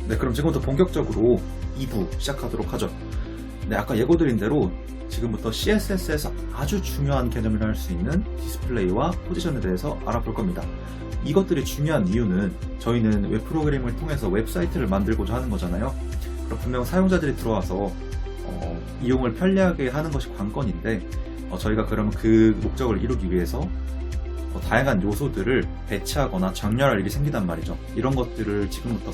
네, 그럼 지금부터 본격적으로 2부 시작하도록 하죠. 네, 아까 예고드린 대로 지금부터 CSS에서 아주 중요한 개념이라 할 수 있는 디스플레이와 포지션에 대해서 알아볼 겁니다. 이것들이 중요한 이유는 저희는 웹 프로그래밍을 통해서 웹사이트를 만들고자 하는 거잖아요. 그럼 분명 사용자들이 들어와서 이용을 편리하게 하는 것이 관건인데 저희가 그럼 그 목적을 이루기 위해서 다양한 요소들을 배치하거나 정렬할 일이 생기단 말이죠. 이런 것들을 지금부터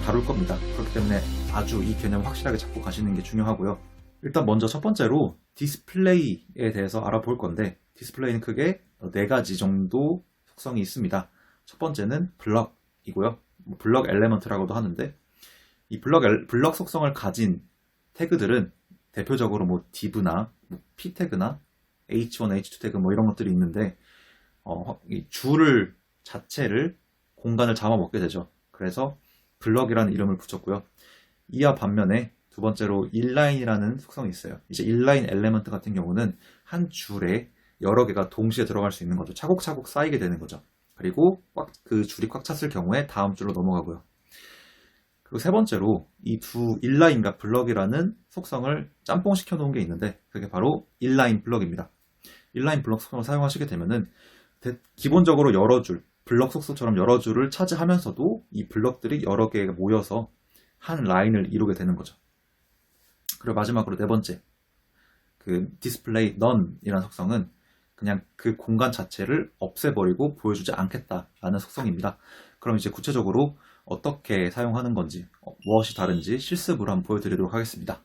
다룰 겁니다. 그렇기 때문에 아주 이 개념을 확실하게 잡고 가시는 게 중요하고요. 일단 먼저 첫 번째로 디스플레이에 대해서 알아볼 건데, 디스플레이는 크게 4가지 정도 속성이 있습니다. 첫 번째는 블럭이고요. 블럭 엘레먼트라고도 하는데, 이 블럭 속성을 가진 태그들은 대표적으로 div나 p 태그나 h1, h2 태그 이런 것들이 있는데, 이 줄을 자체를 공간을 잡아먹게 되죠. 그래서 블럭이라는 이름을 붙였고요. 이와 반면에 두 번째로 인라인이라는 속성이 있어요. 이제 인라인 엘레먼트 같은 경우는 한 줄에 여러 개가 동시에 들어갈 수 있는 거죠. 차곡차곡 쌓이게 되는 거죠. 그리고 그 줄이 꽉 찼을 경우에 다음 줄로 넘어가고요. 그리고 세 번째로 이 두 인라인과 블럭이라는 속성을 짬뽕 시켜 놓은 게 있는데, 그게 바로 인라인 블럭입니다. 인라인 블럭 속성을 사용하시게 되면은 기본적으로 여러 줄, 블럭 속성처럼 여러 줄을 차지하면서도 이 블럭들이 여러 개가 모여서 한 라인을 이루게 되는 거죠. 그리고 마지막으로 네 번째, 그 디스플레이 none이라는 속성은 그냥 그 공간 자체를 없애버리고 보여주지 않겠다라는 속성입니다. 그럼 이제 구체적으로 어떻게 사용하는 건지, 무엇이 다른지 실습으로 한번 보여드리도록 하겠습니다.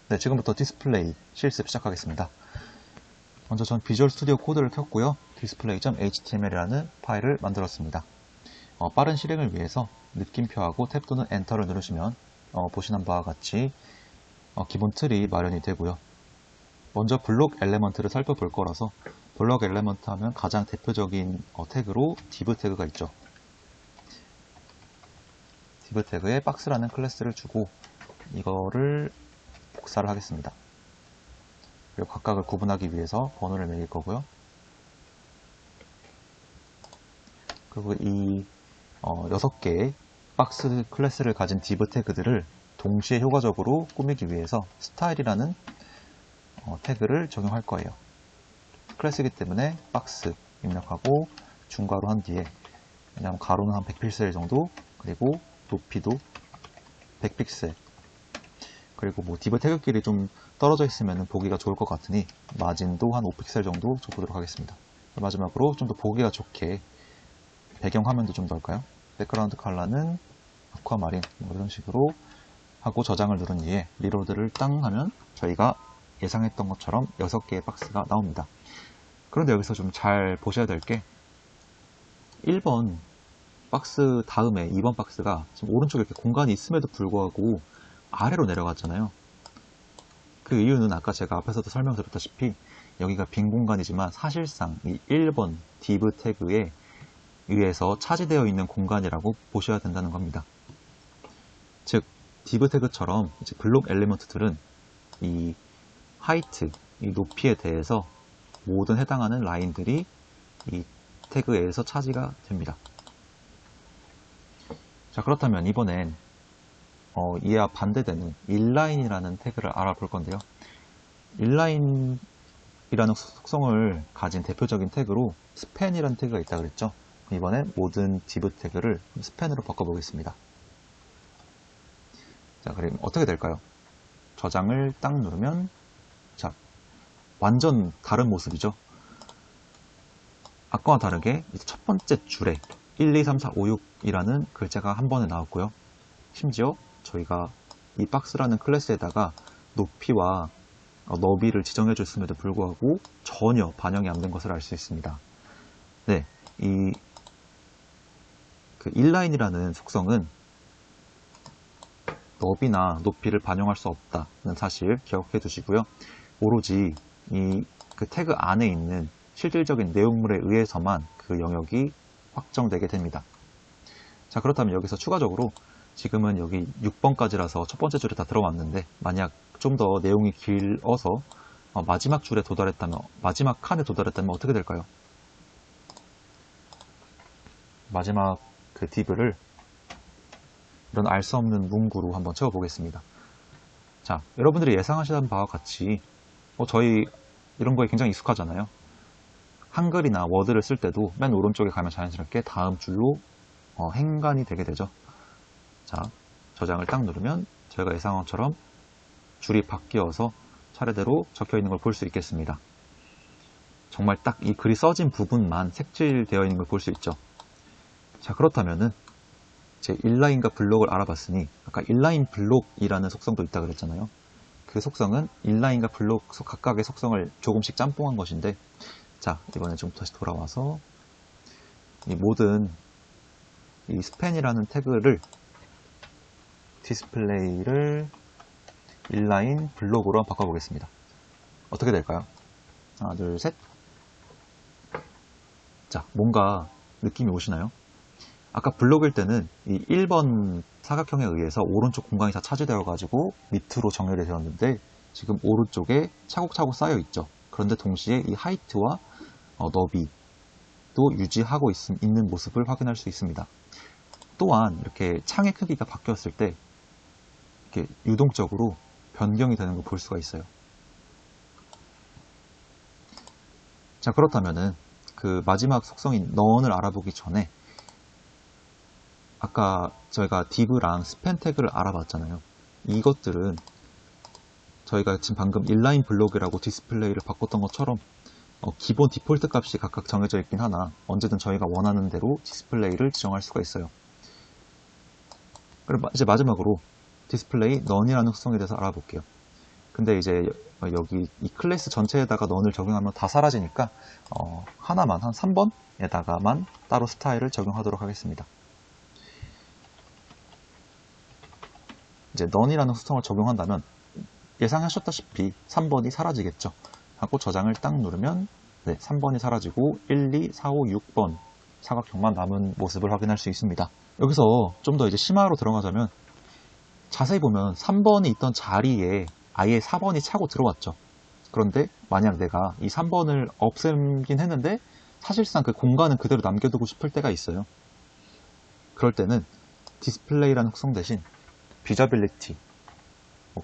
네, 지금부터 디스플레이 실습 시작하겠습니다. 먼저 전 비주얼 스튜디오 코드를 켰고요. display.html이라는 파일을 만들었습니다. 빠른 실행을 위해서 느낌표하고 탭 또는 엔터를 누르시면 보시는 바와 같이 기본 틀이 마련이 되고요. 먼저 블록 엘레먼트를 살펴볼 거라서 블록 엘레먼트 하면 가장 대표적인 태그로 div 태그가 있죠. div 태그에 박스라는 클래스를 주고 이거를 복사를 하겠습니다. 그리고 각각을 구분하기 위해서 번호를 매길 거고요. 그리고 이 6개의 박스 클래스를 가진 div 태그들을 동시에 효과적으로 꾸미기 위해서 스타일이라는 태그를 적용할 거예요. 클래스이기 때문에 박스 입력하고 중괄호 한 뒤에, 왜냐하면 가로는 한 100픽셀 정도, 그리고 높이도 100픽셀, 그리고 div 태그끼리 좀 떨어져 있으면 보기가 좋을 것 같으니 마진도 한 5픽셀 정도 줘보도록 하겠습니다. 마지막으로 좀 더 보기가 좋게 배경 화면도 좀 넣을까요? 백그라운드 컬러는 아쿠아마린 이런 식으로 하고 저장을 누른 뒤에 리로드를 땅 하면 저희가 예상했던 것처럼 6개의 박스가 나옵니다. 그런데 여기서 좀 잘 보셔야 될 게 1번 박스 다음에 2번 박스가 지금 오른쪽에 이렇게 공간이 있음에도 불구하고 아래로 내려갔잖아요. 그 이유는 아까 제가 앞에서도 설명드렸다시피 여기가 빈 공간이지만 사실상 이 1번 div 태그에 의해서 차지되어 있는 공간이라고 보셔야 된다는 겁니다. 즉 div 태그처럼 이제 블록 엘리먼트들은 이 height, 이 높이에 대해서 모든 해당하는 라인들이 이 태그에 의해서 차지가 됩니다. 자, 그렇다면 이번엔 이와 반대되는 inline이라는 태그를 알아볼 건데요. inline이라는 속성을 가진 대표적인 태그로 span이라는 태그가 있다 그랬죠. 이번엔 모든 div 태그를 span으로 바꿔보겠습니다. 자, 그럼 어떻게 될까요? 저장을 딱 누르면 자, 완전 다른 모습이죠. 아까와 다르게 첫 번째 줄에 1, 2, 3, 4, 5, 6이라는 글자가 한 번에 나왔고요. 심지어 저희가 이 박스라는 클래스에다가 높이와 너비를 지정해 줬음에도 불구하고 전혀 반영이 안 된 것을 알 수 있습니다. 네, 이 inline이라는 속성은 너비나 높이를 반영할 수 없다는 사실 기억해 두시고요. 오로지 그 태그 안에 있는 실질적인 내용물에 의해서만 그 영역이 확정되게 됩니다. 자, 그렇다면 여기서 추가적으로 지금은 여기 6번까지라서 첫 번째 줄에 다 들어왔는데, 만약 좀 더 내용이 길어서 마지막 줄에 도달했다면, 마지막 칸에 도달했다면 어떻게 될까요? 마지막 그 div를 이런 알 수 없는 문구로 한번 채워보겠습니다. 자, 여러분들이 예상하시던 바와 같이 저희 이런 거에 굉장히 익숙하잖아요. 한글이나 워드를 쓸 때도 맨 오른쪽에 가면 자연스럽게 다음 줄로 행간이 되게 되죠. 자, 저장을 딱 누르면 저희가 예상한 것처럼 줄이 바뀌어서 차례대로 적혀 있는 걸 볼 수 있겠습니다. 정말 딱 이 글이 써진 부분만 색칠되어 있는 걸 볼 수 있죠. 자, 그렇다면은 제 인라인과 블록을 알아봤으니 아까 인라인 블록이라는 속성도 있다 그랬잖아요. 그 속성은 인라인과 블록 각각의 속성을 조금씩 짬뽕한 것인데, 자, 이번에 좀 다시 돌아와서 이 모든 이 스팬이라는 태그를 디스플레이를 인라인 블록으로 한번 바꿔보겠습니다. 어떻게 될까요? 하나, 둘, 셋. 자, 뭔가 느낌이 오시나요? 아까 블록일 때는 이 1번 사각형에 의해서 오른쪽 공간이 다 차지되어 가지고 밑으로 정렬이 되었는데, 지금 오른쪽에 차곡차곡 쌓여 있죠. 그런데 동시에 이 하이트와 너비도 유지하고 있는 모습을 확인할 수 있습니다. 또한 이렇게 창의 크기가 바뀌었을 때 이렇게 유동적으로 변경이 되는 걸 볼 수가 있어요. 자, 그렇다면은 그 마지막 속성인 none을 알아보기 전에 아까 저희가 div랑 span 태그를 알아봤잖아요. 이것들은 저희가 지금 방금 inline 블록이라고 디스플레이를 바꿨던 것처럼 기본 디폴트 값이 각각 정해져 있긴 하나 언제든 저희가 원하는 대로 디스플레이를 지정할 수가 있어요. 그럼 이제 마지막으로 디스플레이 none이라는 속성에 대해서 알아볼게요. 근데 이제 여기 이 클래스 전체에다가 none을 적용하면 다 사라지니까 하나만 한 3번에다가만 따로 스타일을 적용하도록 하겠습니다. 이제 none이라는 속성을 적용한다면 예상하셨다시피 3번이 사라지겠죠. 하고 저장을 딱 누르면 3번이 사라지고 1, 2, 4, 5, 6번 사각형만 남은 모습을 확인할 수 있습니다. 여기서 좀 더 이제 심화로 들어가자면 자세히 보면 3번이 있던 자리에 아예 4번이 차고 들어왔죠. 그런데 만약 내가 이 3번을 없애긴 했는데 사실상 그 공간은 그대로 남겨두고 싶을 때가 있어요. 그럴 때는 디스플레이라는 속성 대신 비저빌리티,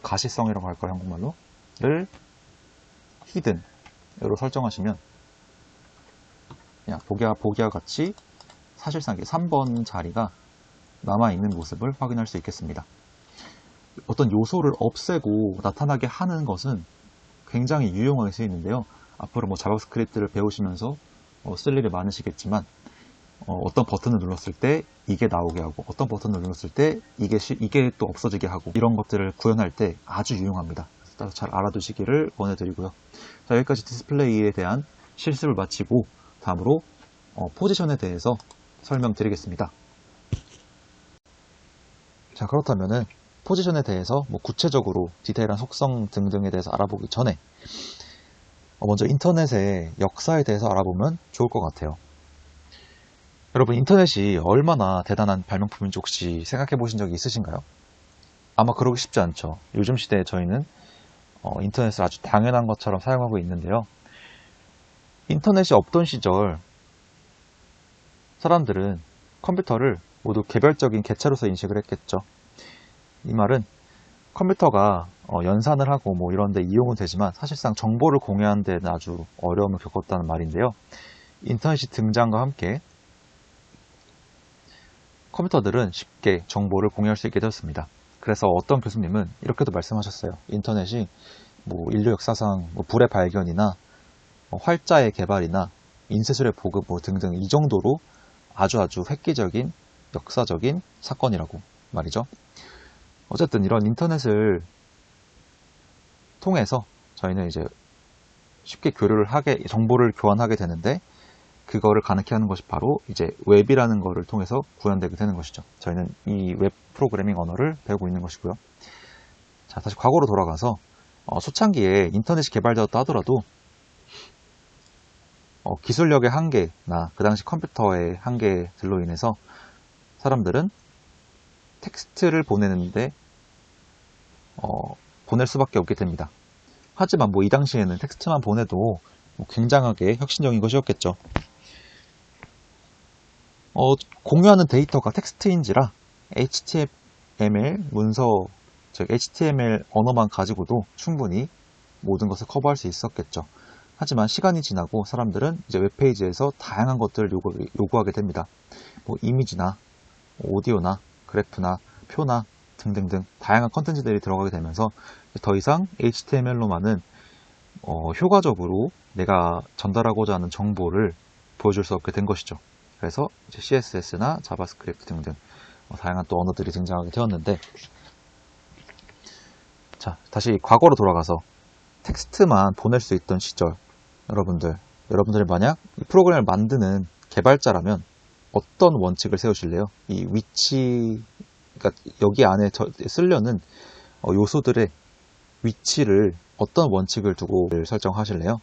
가시성이라고 할까요, 한국말로? 를 히든으로 설정하시면 그냥 보기와 같이 사실상 3번 자리가 남아있는 모습을 확인할 수 있겠습니다. 어떤 요소를 없애고 나타나게 하는 것은 굉장히 유용하게 쓰이는데요. 앞으로 자바스크립트를 배우시면서 쓸 일이 많으시겠지만 어떤 버튼을 눌렀을 때 이게 나오게 하고 어떤 버튼을 눌렀을 때 이게 또 없어지게 하고 이런 것들을 구현할 때 아주 유용합니다. 그래서 잘 알아두시기를 권해드리고요. 자, 여기까지 디스플레이에 대한 실습을 마치고 다음으로 포지션에 대해서 설명드리겠습니다. 자, 그렇다면은 포지션에 대해서 구체적으로 디테일한 속성 등등에 대해서 알아보기 전에 먼저 인터넷의 역사에 대해서 알아보면 좋을 것 같아요. 여러분, 인터넷이 얼마나 대단한 발명품인지 혹시 생각해 보신 적이 있으신가요? 아마 그러기 쉽지 않죠. 요즘 시대에 저희는 인터넷을 아주 당연한 것처럼 사용하고 있는데요. 인터넷이 없던 시절 사람들은 컴퓨터를 모두 개별적인 개체로서 인식을 했겠죠. 이 말은 컴퓨터가 연산을 하고 이런 데 이용은 되지만 사실상 정보를 공유하는 데는 아주 어려움을 겪었다는 말인데요. 인터넷이 등장과 함께 컴퓨터들은 쉽게 정보를 공유할 수 있게 되었습니다. 그래서 어떤 교수님은 이렇게도 말씀하셨어요. 인터넷이 인류 역사상 불의 발견이나 활자의 개발이나 인쇄술의 보급 등등 이 정도로 아주 획기적인 역사적인 사건이라고 말이죠. 어쨌든 이런 인터넷을 통해서 저희는 이제 쉽게 정보를 교환하게 되는데 그거를 가능케 하는 것이 바로 이제 웹이라는 거를 통해서 구현되게 되는 것이죠. 저희는 이 웹 프로그래밍 언어를 배우고 있는 것이고요. 자, 다시 과거로 돌아가서 초창기에 인터넷이 개발되었다 하더라도 기술력의 한계나 그 당시 컴퓨터의 한계들로 인해서 사람들은 텍스트를 보내는데 보낼 수밖에 없게 됩니다. 하지만 이 당시에는 텍스트만 보내도 굉장하게 혁신적인 것이었겠죠. 공유하는 데이터가 텍스트인지라 HTML 문서, 즉 HTML 언어만 가지고도 충분히 모든 것을 커버할 수 있었겠죠. 하지만 시간이 지나고 사람들은 이제 웹페이지에서 다양한 것들을 요구하게 됩니다. 뭐 이미지나 오디오나 그래프나 표나 등등등 다양한 컨텐츠들이 들어가게 되면서 더 이상 HTML로만은 효과적으로 내가 전달하고자 하는 정보를 보여줄 수 없게 된 것이죠. 그래서 이제 CSS나 자바스크립트 등등 다양한 또 언어들이 등장하게 되었는데, 자, 다시 과거로 돌아가서 텍스트만 보낼 수 있던 시절, 여러분들이 만약 이 프로그램을 만드는 개발자라면 어떤 원칙을 세우실래요? 이 위치, 그러니까 여기 안에 쓰려는 요소들의 위치를 어떤 원칙을 두고 설정하실래요?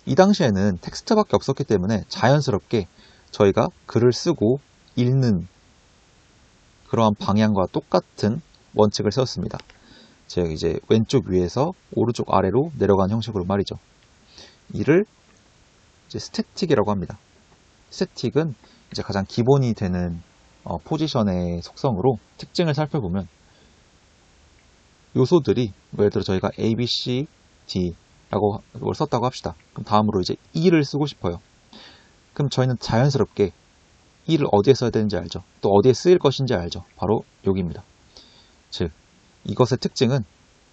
이 당시에는 텍스트밖에 없었기 때문에 자연스럽게 저희가 글을 쓰고 읽는 그러한 방향과 똑같은 원칙을 세웠습니다. 즉 이제 왼쪽 위에서 오른쪽 아래로 내려가는 형식으로 말이죠. 이를 이제 스태틱이라고 합니다. 스태틱은 이제 가장 기본이 되는 포지션의 속성으로 특징을 살펴보면 요소들이 예를 들어 저희가 A, B, C, D라고 썼다고 합시다. 그럼 다음으로 이제 E를 쓰고 싶어요. 그럼 저희는 자연스럽게 E를 어디에 써야 되는지 알죠. 또 어디에 쓰일 것인지 알죠. 바로 여기입니다. 즉 이것의 특징은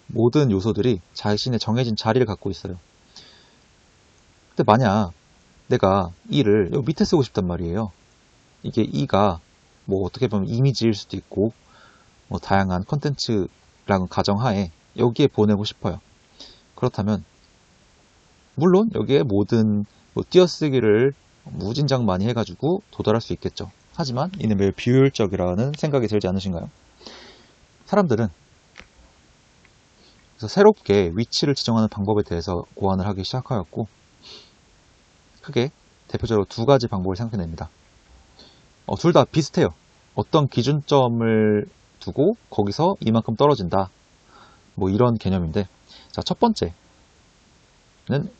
모든 요소들이 자신의 정해진 자리를 갖고 있어요. 근데 만약 내가 E를 여기 밑에 쓰고 싶단 말이에요. 이게 E가 뭐 어떻게 보면 이미지일 수도 있고 뭐 다양한 컨텐츠라는 가정하에 여기에 보내고 싶어요. 그렇다면 물론 여기에 모든 뭐 띄어쓰기를 무진장 많이 해가지고 도달할 수 있겠죠. 하지만 이는 매우 비효율적이라는 생각이 들지 않으신가요? 사람들은 그래서 새롭게 위치를 지정하는 방법에 대해서 고안을 하기 시작하였고, 크게 대표적으로 두 가지 방법을 생각해냅니다. 둘 다 비슷해요. 어떤 기준점을 두고 거기서 이만큼 떨어진다. 뭐 이런 개념인데, 자, 첫 번째는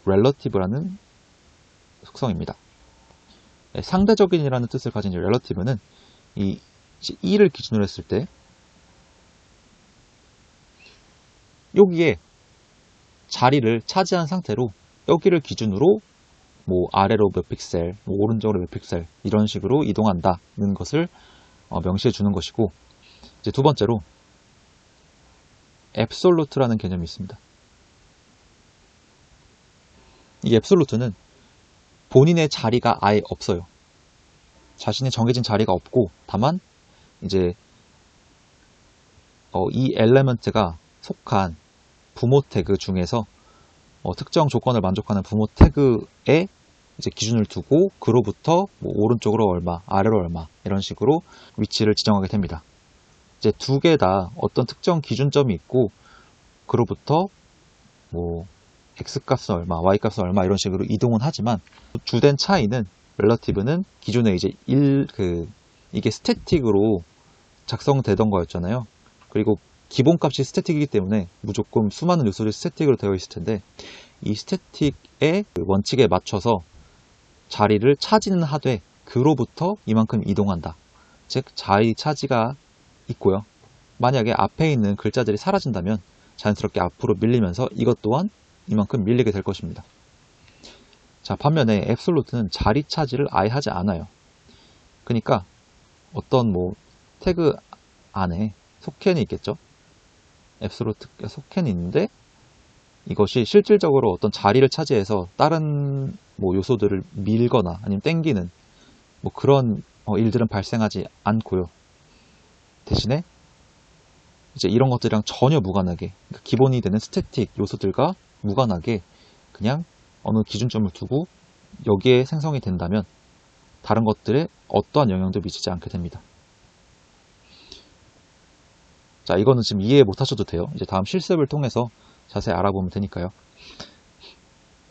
relative라는 속성입니다. 상대적인이라는 뜻을 가진 relative는 이 E를 기준으로 했을 때 여기에 자리를 차지한 상태로 여기를 기준으로 뭐 아래로 몇 픽셀, 뭐 오른쪽으로 몇 픽셀 이런 식으로 이동한다는 것을 명시해 주는 것이고, 이제 두 번째로 absolute라는 개념이 있습니다. 이 absolute는 본인의 자리가 아예 없어요. 자신의 정해진 자리가 없고, 다만 이제 이 엘레먼트가 속한 부모 태그 중에서 특정 조건을 만족하는 부모 태그에 이제 기준을 두고 그로부터 뭐 오른쪽으로 얼마, 아래로 얼마 이런 식으로 위치를 지정하게 됩니다. 이제 두 개 다 어떤 특정 기준점이 있고 그로부터 뭐 x 값은 얼마, y 값은 얼마 이런 식으로 이동은 하지만 주된 차이는 relative는 기존에 이제 이게 스태틱으로 작성되던 거였잖아요. 그리고 기본값이 스태틱이기 때문에 무조건 수많은 요소들이 스태틱으로 되어 있을 텐데, 이 스태틱의 원칙에 맞춰서 자리를 차지는 하되 그로부터 이만큼 이동한다. 즉 자리 차지가 있고요. 만약에 앞에 있는 글자들이 사라진다면 자연스럽게 앞으로 밀리면서 이것 또한 이만큼 밀리게 될 것입니다. 자, 반면에 앱솔루트는 자리 차지를 아예 하지 않아요. 그러니까 어떤 뭐 태그 안에 속캔이 있겠죠. 앱솔루트 속캔이 있는데 이것이 실질적으로 어떤 자리를 차지해서 다른 뭐 요소들을 밀거나 아니면 땡기는 뭐 그런 일들은 발생하지 않고요. 대신에 이제 이런 것들이랑 전혀 무관하게, 그러니까 기본이 되는 스태틱 요소들과 무관하게 그냥 어느 기준점을 두고 여기에 생성이 된다면 다른 것들에 어떠한 영향도 미치지 않게 됩니다. 자, 이거는 지금 이해 못 하셔도 돼요. 이제 다음 실습을 통해서 자세히 알아보면 되니까요.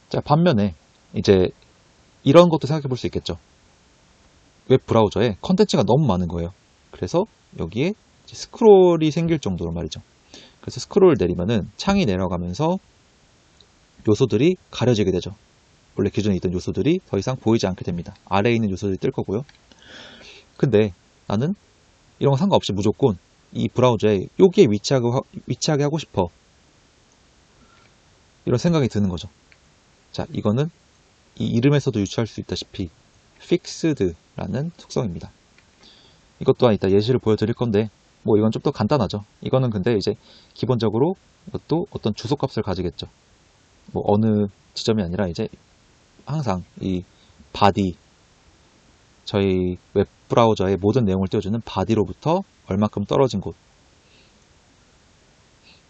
자, 반면에 이제 이런 것도 생각해 볼 수 있겠죠. 웹 브라우저에 컨텐츠가 너무 많은 거예요. 그래서 여기에 스크롤이 생길 정도로 말이죠. 그래서 스크롤을 내리면은 창이 내려가면서 요소들이 가려지게 되죠. 원래 기존에 있던 요소들이 더 이상 보이지 않게 됩니다. 아래에 있는 요소들이 뜰 거고요. 근데 나는 이런 거 상관없이 무조건 이 브라우저에 여기에 위치하게 하고 싶어. 이런 생각이 드는 거죠. 자, 이거는 이 이름에서도 유추할 수 있다시피 fixed라는 속성입니다. 이것 또한 이따 예시를 보여드릴 건데 뭐 이건 좀 더 간단하죠. 이거는 근데 이제 기본적으로 이것도 어떤 주소값을 가지겠죠. 뭐 어느 지점이 아니라 이제 항상 이 body, 저희 웹 브라우저의 모든 내용을 띄워주는 body로부터 얼마큼 떨어진 곳,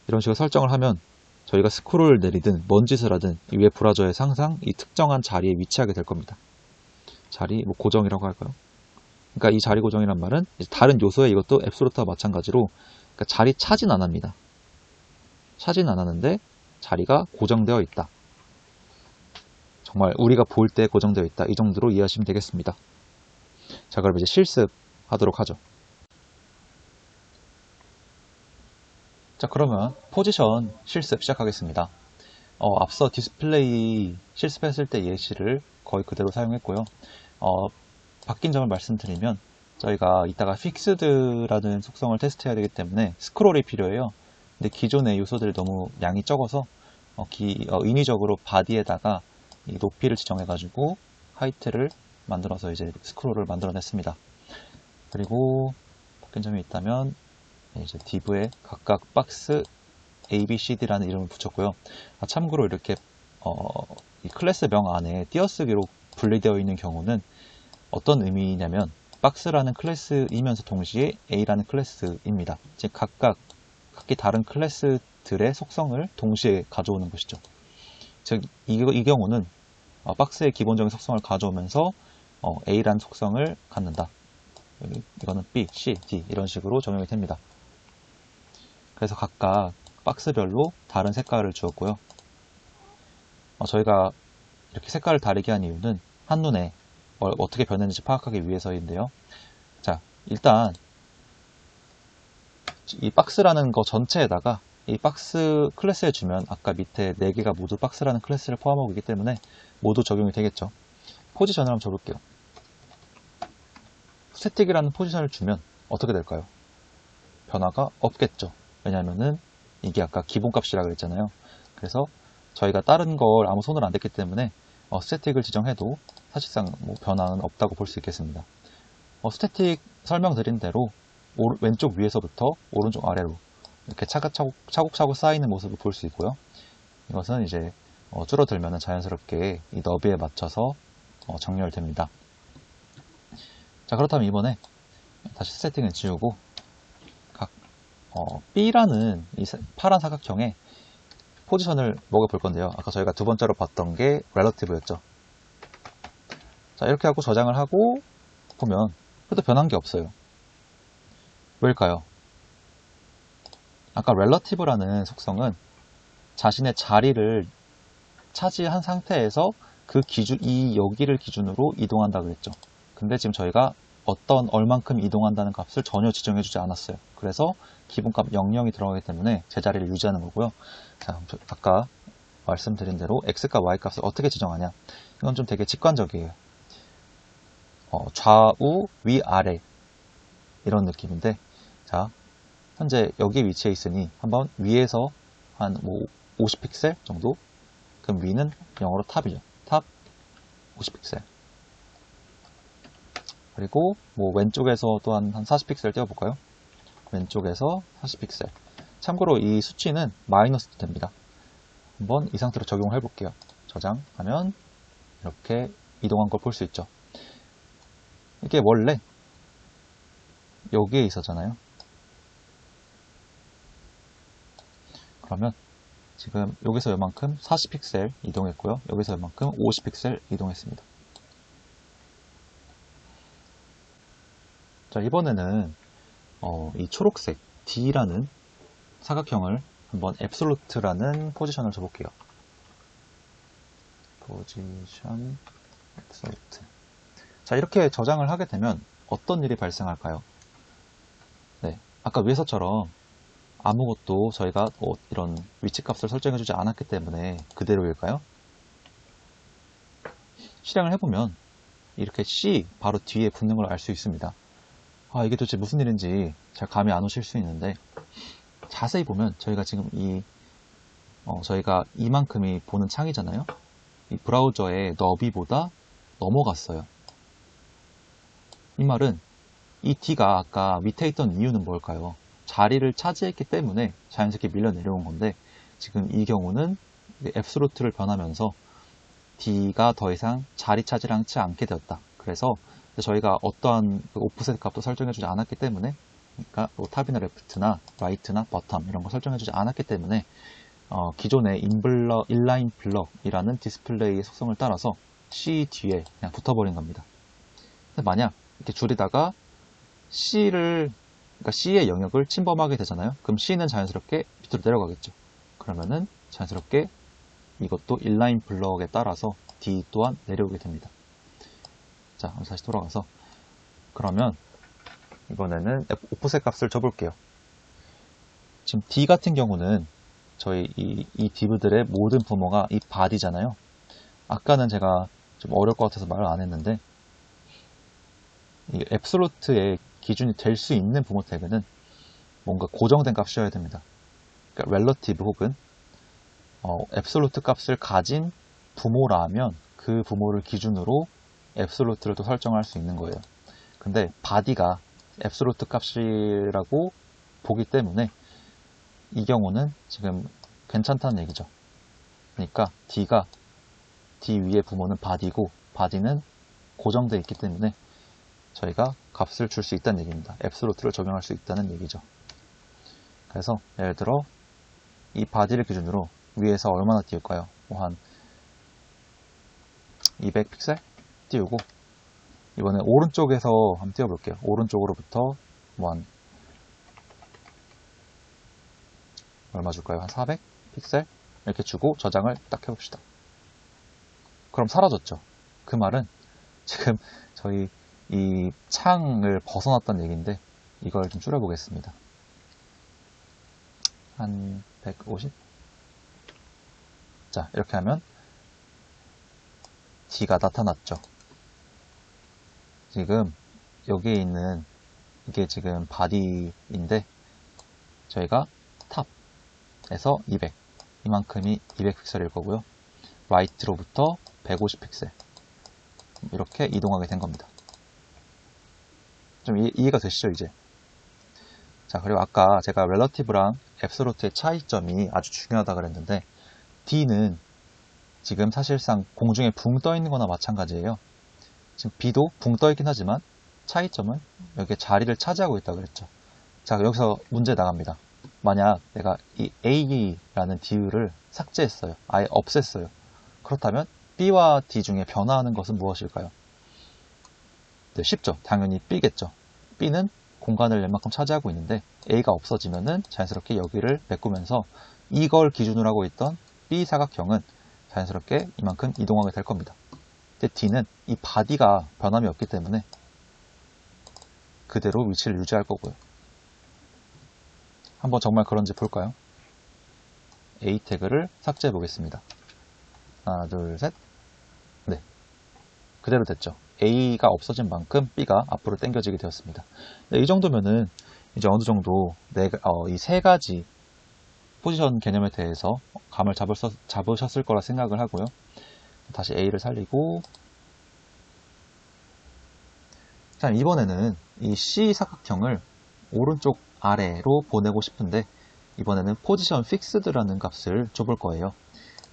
이런 식으로 설정을 하면 저희가 스크롤을 내리든 뭔 짓을 하든 이 웹 브라우저에서 항상 이 특정한 자리에 위치하게 될 겁니다. 자리 뭐 고정이라고 할까요? 그러니까 이 자리 고정이란 말은 이제 다른 요소에 이것도 앱솔루트와 마찬가지로 그러니까 자리 차진 안 합니다. 차진 안 하는데 자리가 고정되어 있다. 정말 우리가 볼 때 고정되어 있다. 이 정도로 이해하시면 되겠습니다. 자, 그럼 이제 실습하도록 하죠. 자, 그러면 포지션 실습 시작하겠습니다. 앞서 디스플레이 실습했을 때 예시를 거의 그대로 사용했고요. 바뀐 점을 말씀드리면 저희가 이따가 fixed라는 속성을 테스트해야 되기 때문에 스크롤이 필요해요. 근데 기존의 요소들이 너무 양이 적어서 인위적으로 body에다가 이 높이를 지정해가지고 하이트를 만들어서 이제 스크롤을 만들어냈습니다. 그리고 바뀐 점이 있다면 이제 div에 각각 박스 A, B, C, D라는 이름을 붙였고요. 참고로 이렇게 이 클래스명 안에 띄어쓰기로 분리되어 있는 경우는 어떤 의미냐면 박스라는 클래스이면서 동시에 A라는 클래스입니다. 즉 각기 다른 클래스들의 속성을 동시에 가져오는 것이죠. 즉 이 경우는 박스의 기본적인 속성을 가져오면서 A라는 속성을 갖는다. 이거는 B, C, D 이런 식으로 적용이 됩니다. 그래서 각각 박스별로 다른 색깔을 주었고요. 저희가 이렇게 색깔을 다르게 한 이유는 한눈에 어떻게 변했는지 파악하기 위해서인데요. 자, 일단 이 박스라는 거 전체에다가 이 박스 클래스에 주면 아까 밑에 4개가 모두 박스라는 클래스를 포함하고 있기 때문에 모두 적용이 되겠죠. 포지션을 한번 줘볼게요. 스태틱이라는 포지션을 주면 어떻게 될까요? 변화가 없겠죠. 왜냐하면은 이게 아까 기본값이라 그랬잖아요. 그래서 저희가 다른 걸 아무 손을 안 댔기 때문에 스태틱을 지정해도 사실상 뭐 변화는 없다고 볼 수 있겠습니다. 스태틱 설명드린 대로 왼쪽 위에서부터 오른쪽 아래로 이렇게 차곡차곡 쌓이는 모습을 볼 수 있고요. 이것은 이제 줄어들면 자연스럽게 이 너비에 맞춰서 정렬됩니다. 자, 그렇다면 이번에 다시 스태틱은 지우고 B라는 이 파란 사각형에 포지션을 먹어볼 건데요. 아까 저희가 두 번째로 봤던 게 relative였죠. 자, 이렇게 하고 저장을 하고 보면 그래도 변한 게 없어요. 왜일까요? 아까 relative라는 속성은 자신의 자리를 차지한 상태에서 여기를 기준으로 이동한다 그랬죠. 근데 지금 저희가 얼만큼 이동한다는 값을 전혀 지정해주지 않았어요. 그래서 기본값 00이 들어가기 때문에 제자리를 유지하는 거고요. 자, 아까 말씀드린 대로 x값, y값을 어떻게 지정하냐? 이건 좀 되게 직관적이에요. 좌우, 위, 아래 이런 느낌인데, 자, 현재 여기에 위치해 있으니 한번 위에서 한 50픽셀 정도? 그럼 위는 영어로 탑이죠. 탑 50픽셀. 그리고 왼쪽에서 또 한 40픽셀 띄워볼까요? 왼쪽에서 40픽셀. 참고로 이 수치는 마이너스도 됩니다. 한번 이 상태로 적용을 해볼게요. 저장하면 이렇게 이동한 걸 볼 수 있죠. 이게 원래 여기에 있었잖아요. 그러면 지금 여기서 요만큼 40픽셀 이동했고요. 여기서 요만큼 50픽셀 이동했습니다. 자, 이번에는 이 초록색 D라는 사각형을 한번 앱솔루트라는 포지션을 줘볼게요. 포지션 앱솔루트. 자, 이렇게 저장을 하게 되면 어떤 일이 발생할까요? 네, 아까 위에서처럼 아무것도 저희가 이런 위치값을 설정해주지 않았기 때문에 그대로일까요? 실행을 해보면 이렇게 C 바로 뒤에 붙는 걸 알 수 있습니다. 이게 도대체 무슨 일인지 잘 감이 안 오실 수 있는데, 자세히 보면 저희가 지금 저희가 이만큼이 보는 창이잖아요. 이 브라우저의 너비보다 넘어갔어요. 이 말은 이 D가 아까 밑에 있던 이유는 뭘까요? 자리를 차지했기 때문에 자연스럽게 밀려 내려온 건데, 지금 이 경우는 앱솔루트를 변하면서 D가 더 이상 자리 차지하지 않게 되었다. 그래서 저희가 어떠한 오프셋 값도 설정해주지 않았기 때문에, 그러니까 뭐 탑이나 레프트나 라이트나 버텀 이런 거 설정해주지 않았기 때문에 기존의 인라인 블럭이라는 디스플레이의 속성을 따라서 C 뒤에 그냥 붙어버린 겁니다. 근데 만약 이렇게 줄이다가 그러니까 C의 영역을 침범하게 되잖아요. 그럼 C는 자연스럽게 밑으로 내려가겠죠. 그러면은 자연스럽게 이것도 인라인 블럭에 따라서 D 또한 내려오게 됩니다. 자, 다시 돌아가서 그러면 이번에는 오프셋 값을 줘볼게요. 지금 D 같은 경우는 저희 이 div들의 모든 부모가 이 body잖아요. 아까는 제가 좀 어려울 것 같아서 말을 안 했는데, 이 앱솔루트의 기준이 될 수 있는 부모 태그는 뭔가 고정된 값이어야 됩니다. 그러니까 relative 혹은 앱솔루트 값을 가진 부모라면 그 부모를 기준으로 앱솔루트를 또 설정할 수 있는 거예요. 근데 body가 앱솔루트 값이라고 보기 때문에 이 경우는 지금 괜찮다는 얘기죠. 그러니까 D 위의 부모는 body고 body는 고정되어 있기 때문에 저희가 값을 줄 수 있다는 얘기입니다. 앱솔루트를 적용할 수 있다는 얘기죠. 그래서 예를 들어 이 body를 기준으로 위에서 얼마나 띄울까요? 뭐 한 200픽셀 띄우고, 이번에 오른쪽에서 한번 띄워볼게요. 오른쪽으로부터 뭐 한 얼마 줄까요? 한 400픽셀 이렇게 주고 저장을 딱 해봅시다. 그럼 사라졌죠. 그 말은 지금 저희 이 창을 벗어났다는 얘기인데, 이걸 좀 줄여보겠습니다. 한 150? 자, 이렇게 하면 D가 나타났죠. 지금 여기에 있는 이게 지금 body인데, 저희가 탑에서 200, 이만큼이 200픽셀일 거고요. right로부터 150픽셀 이렇게 이동하게 된 겁니다. 좀 이해가 되시죠, 이제? 자, 그리고 아까 제가 relative랑 absolute의 차이점이 아주 중요하다 그랬는데, D는 지금 사실상 공중에 붕 떠 있는 거나 마찬가지예요. 지금 B도 붕 떠 있긴 하지만 차이점은 여기에 자리를 차지하고 있다고 그랬죠. 자, 여기서 문제 나갑니다. 만약 내가 이 A라는 D를 삭제했어요. 아예 없앴어요. 그렇다면 B와 D 중에 변화하는 것은 무엇일까요? 네, 쉽죠. 당연히 B겠죠. B는 공간을 웬만큼 차지하고 있는데 A가 없어지면은 자연스럽게 여기를 메꾸면서 이걸 기준으로 하고 있던 B 사각형은 자연스럽게 이만큼 이동하게 될 겁니다. 근데 D는 이 body가 변함이 없기 때문에 그대로 위치를 유지할 거고요. 한번 정말 그런지 볼까요? A 태그를 삭제해 보겠습니다. 하나, 둘, 셋. 네, 그대로 됐죠. A가 없어진 만큼 B가 앞으로 당겨지게 되었습니다. 네, 이 정도면은 이제 어느 정도 이 세 가지 포지션 개념에 대해서 감을 잡으셨을 거라 생각을 하고요. 다시 A를 살리고, 자, 이번에는 이 C 사각형을 오른쪽 아래로 보내고 싶은데, 이번에는 포지션 픽스드라는 값을 줘볼 거예요.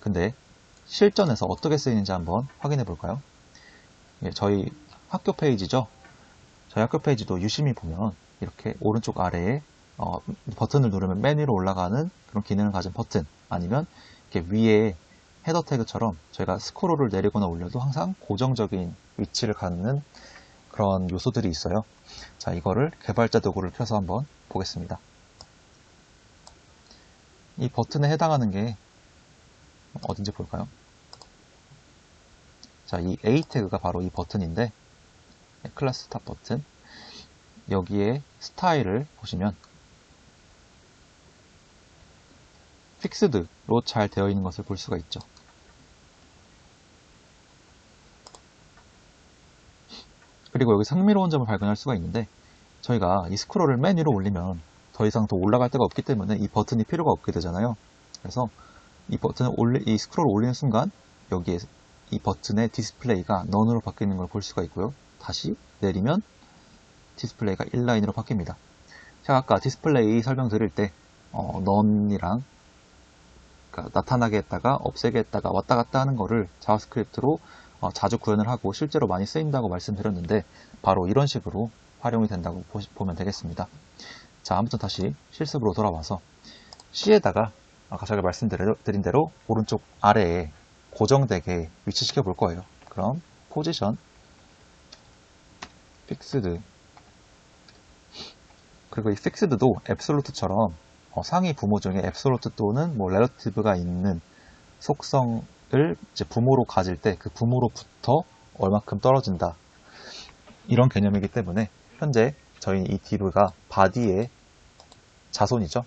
근데 실전에서 어떻게 쓰이는지 한번 확인해 볼까요? 예, 저희 학교 페이지죠. 저희 학교 페이지도 유심히 보면 이렇게 오른쪽 아래에 버튼을 누르면 맨 위로 올라가는 그런 기능을 가진 버튼, 아니면 이렇게 위에 헤더 태그처럼 저희가 스크롤을 내리거나 올려도 항상 고정적인 위치를 갖는 그런 요소들이 있어요. 자, 이거를 개발자 도구를 펴서 한번 보겠습니다. 이 버튼에 해당하는 게 어딘지 볼까요? 자, 이 A 태그가 바로 이 버튼인데, 클래스 탑 버튼, 여기에 스타일을 보시면 픽스드로 잘 되어 있는 것을 볼 수가 있죠. 그리고 여기서 흥미로운 점을 발견할 수가 있는데, 저희가 이 스크롤을 맨 위로 올리면 더 이상 더 올라갈 데가 없기 때문에 이 버튼이 필요가 없게 되잖아요. 그래서 이 이 스크롤을 올리는 순간 여기에 이 버튼의 디스플레이가 넌으로 바뀌는 걸 볼 수가 있고요. 다시 내리면 디스플레이가 인라인으로 바뀝니다. 제가 아까 디스플레이 설명드릴 때 넌이랑 그러니까 나타나게 했다가 없애게 했다가 왔다 갔다 하는 거를 자바스크립트로 자주 구현을 하고 실제로 많이 쓰인다고 말씀드렸는데 바로 이런 식으로 활용이 된다고 보면 되겠습니다. 자, 아무튼 다시 실습으로 돌아와서 C에다가 아까 제가 말씀드린 대로 오른쪽 아래에 고정되게 위치시켜 볼 거예요. 그럼 포지션 픽스드, 그리고 이 픽스드도 앱솔루트처럼 상위 부모 중에 앱솔루트 또는 뭐 렐러티브가 있는 속성을 이제 부모로 가질 때 그 부모로부터 얼마큼 떨어진다, 이런 개념이기 때문에 현재 저희 이 div가 바디의 자손이죠.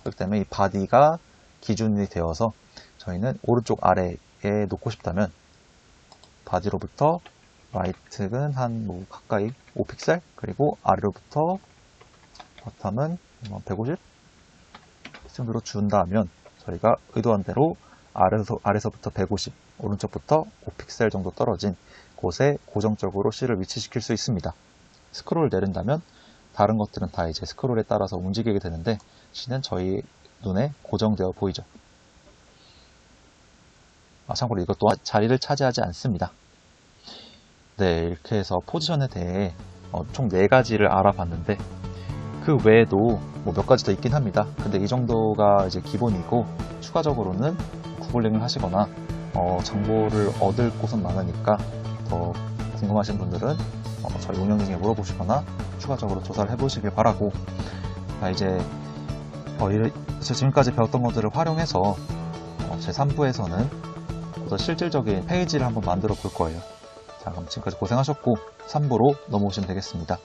그렇기 때문에 이 바디가 기준이 되어서 저희는 오른쪽 아래에 놓고 싶다면 바디로부터 라이트는 한 뭐 가까이 5픽셀, 그리고 아래로부터 바텀은 150 정도로 준다면 저희가 의도한 대로 아래서부터 150, 오른쪽부터 5픽셀 정도 떨어진 곳에 고정적으로 C를 위치시킬 수 있습니다. 스크롤을 내린다면 다른 것들은 다 이제 스크롤에 따라서 움직이게 되는데 C는 저희 눈에 고정되어 보이죠. 참고로 이것도 자리를 차지하지 않습니다. 네, 이렇게 해서 포지션에 대해 총 4가지를 알아봤는데 그 외에도 뭐 몇 가지 더 있긴 합니다. 근데 이 정도가 이제 기본이고 추가적으로는 구글링을 하시거나 정보를 얻을 곳은 많으니까 더 궁금하신 분들은 저희 운영진에게 물어보시거나 추가적으로 조사를 해보시길 바라고, 이제 지금까지 배웠던 것들을 활용해서 제 3부에서는 더 실질적인 페이지를 한번 만들어 볼 거예요. 자, 그럼 지금까지 고생하셨고 3부로 넘어오시면 되겠습니다.